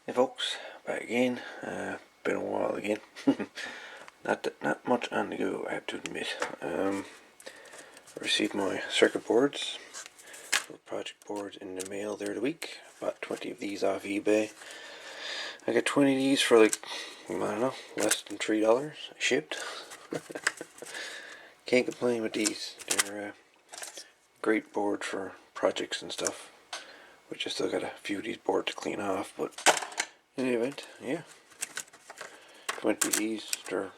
Hey folks, back again. Been a while again. Not much on the go, I have to admit. I received my circuit boards, little project boards in the mail there the week. Bought 20 of these off eBay. I got 20 of these for like, I don't know, less than $3 shipped. Can't complain with these. They're a great board for projects and stuff. Which I still got a few of these boards to clean off, but in the event, yeah. 20 of these, they're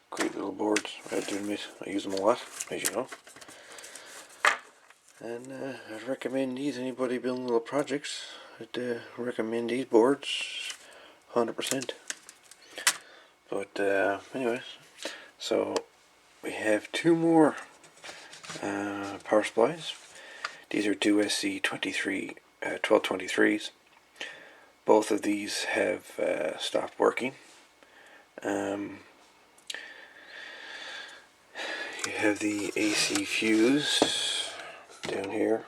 great little boards, I have to admit. I use them a lot, as you know. And I'd recommend these, anybody building little projects, I'd recommend these boards 100%. But anyways, so we have two more power supplies. These are two SEC-1223s. Both of these have stopped working. You have the AC fuse down here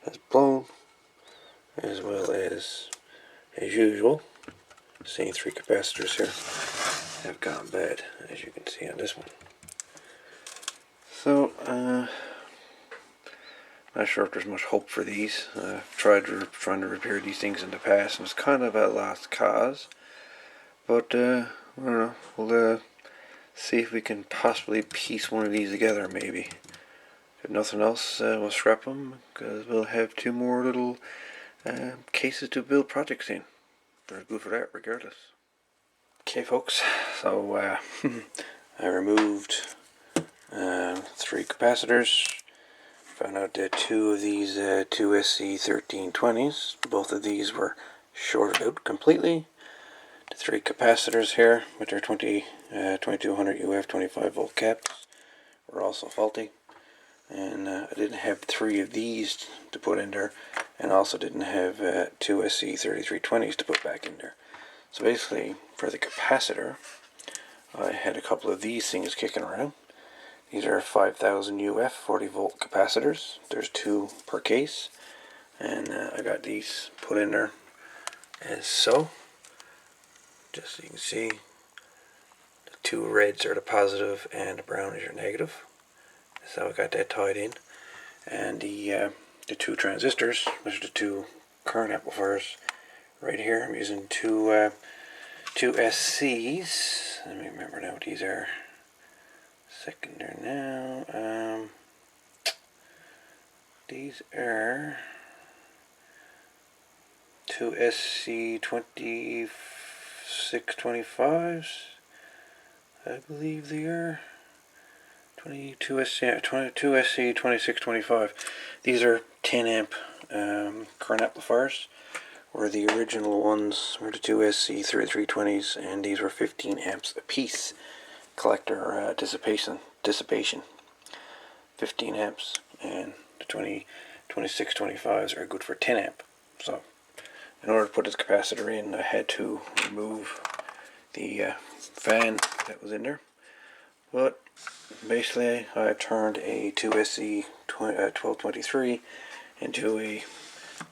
that's blown, as well as usual, same three capacitors here have gone bad, as you can see on this one. So, not sure if there's much hope for these. I've trying to repair these things in the past, and it's kind of a lost cause. But I don't know. We'll see if we can possibly piece one of these together, maybe. If nothing else, we'll scrap them because we'll have two more little cases to build projects in. They're good for that, regardless. Okay, folks. So I removed 3 capacitors. Found out that 2 of these 2 SC1320s, both of these were shorted out completely. The 3 capacitors here with their 2200 UF 25 volt caps were also faulty. And I didn't have 3 of these to put in there, and also didn't have 2 SC3320s to put back in there. So basically, for the capacitor, I had a couple of these things kicking around. These are 5000 UF 40 volt capacitors. There's 2 per case, and I got these put in there as so. Just so you can see, the 2 reds are the positive and the brown is your negative. So I got that tied in, and the 2 transistors, which are the 2 current amplifiers, right here. I'm using two SCs. Let me remember now what these are. Second there now. These are 2 SC-2625s, I believe they are. 22 SC-2625. These are 10 amp current amplifiers, where the original ones were the 2 SC-3320s, and these were 15 amps a piece. Collector dissipation 15 amps, and the 2625s are good for 10 amp. So in order to put this capacitor in, I had to remove the fan that was in there. But basically I turned a 2 SC-1223 into a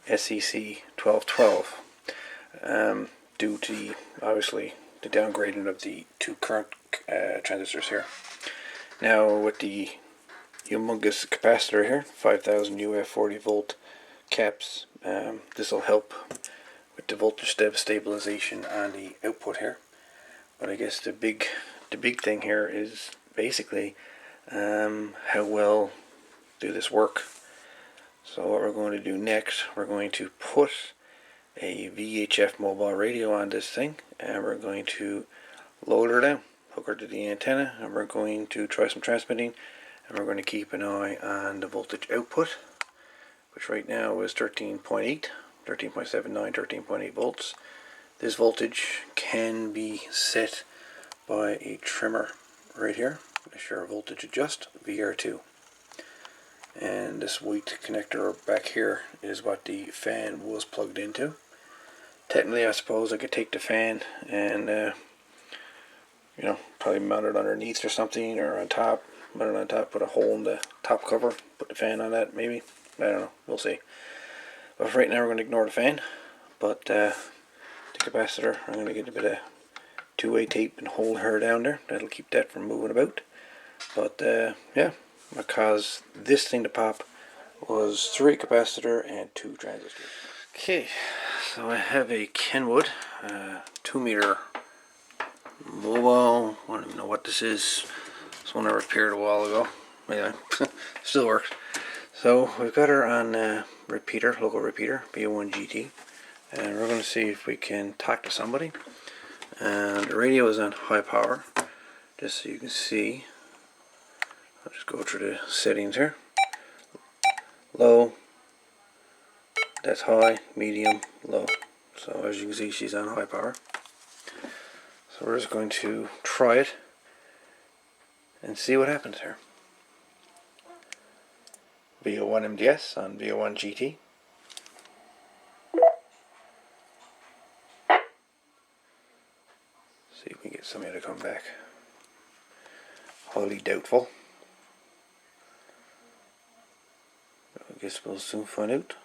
SEC-1212 due to obviously the downgrading of the 2 current transistors here. Now with the humongous capacitor here, 5000 UF 40 volt caps, this will help with the voltage stabilization on the output here. But I guess the big thing here is basically how well do this work. So what we're going to do next, we're going to put a VHF mobile radio on this thing, and we're going to load her down, hook her to the antenna, and we're going to try some transmitting, and we're going to keep an eye on the voltage output, which right now is 13.8, 13.79, 13.8 volts. This voltage can be set by a trimmer right here, measure voltage adjust, VR2. And this white connector back here is what the fan was plugged into. Technically, I suppose I could take the fan and probably mount it underneath or something, or on top, mount it on top, put a hole in the top cover, put the fan on that maybe. I don't know, we'll see. But right now we're going to ignore the fan. But the capacitor, I'm going to get a bit of two-way tape and hold her down there. That'll keep that from moving about. But yeah, what caused this thing to pop was 3 capacitor and 2 transistors. Okay, so I have a Kenwood 2-meter mobile. I don't even know what this is. This one I repaired a while ago. Anyway, still works. So we've got her on repeater, local repeater, B01GT, and we're going to see if we can talk to somebody. And the radio is on high power, just so you can see. I'll just go through the settings here. Low, that's high, medium, low. So as you can see, she's on high power. So we're just going to try it and see what happens here. V01 MDS on V01 GT. See if we can get somebody to come back. Highly doubtful. I guess we'll soon find out.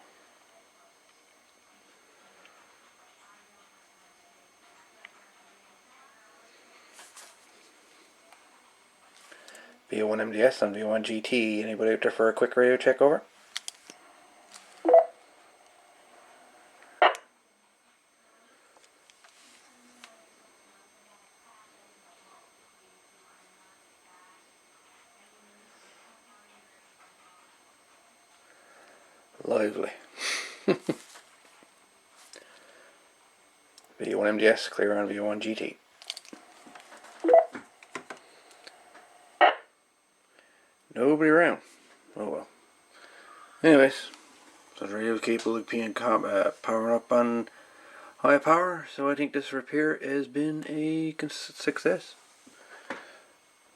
V01 MDS on V01 GT. Anybody out there for a quick radio check over? Lively. V01 MDS clear on V01 GT. Nobody around. Oh well. Anyways, so the radio is capable of being powering up on high power, so I think this repair has been a success.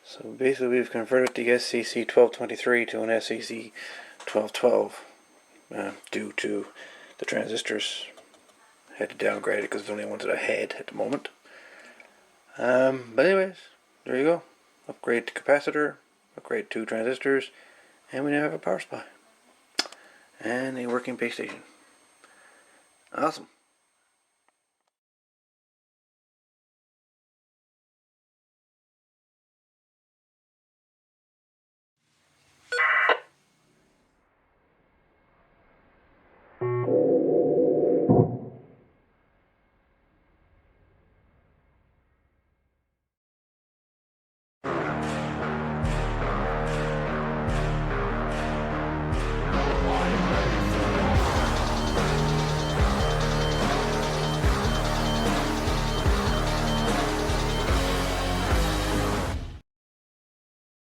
So basically we've converted the SEC-1223 to an SEC-1212 due to the transistors. Had to downgrade it because it's the only ones that I had at the moment. But anyways, there you go. Upgrade the capacitor, upgrade 2 transistors, and we now have a power supply and a working base station. Awesome.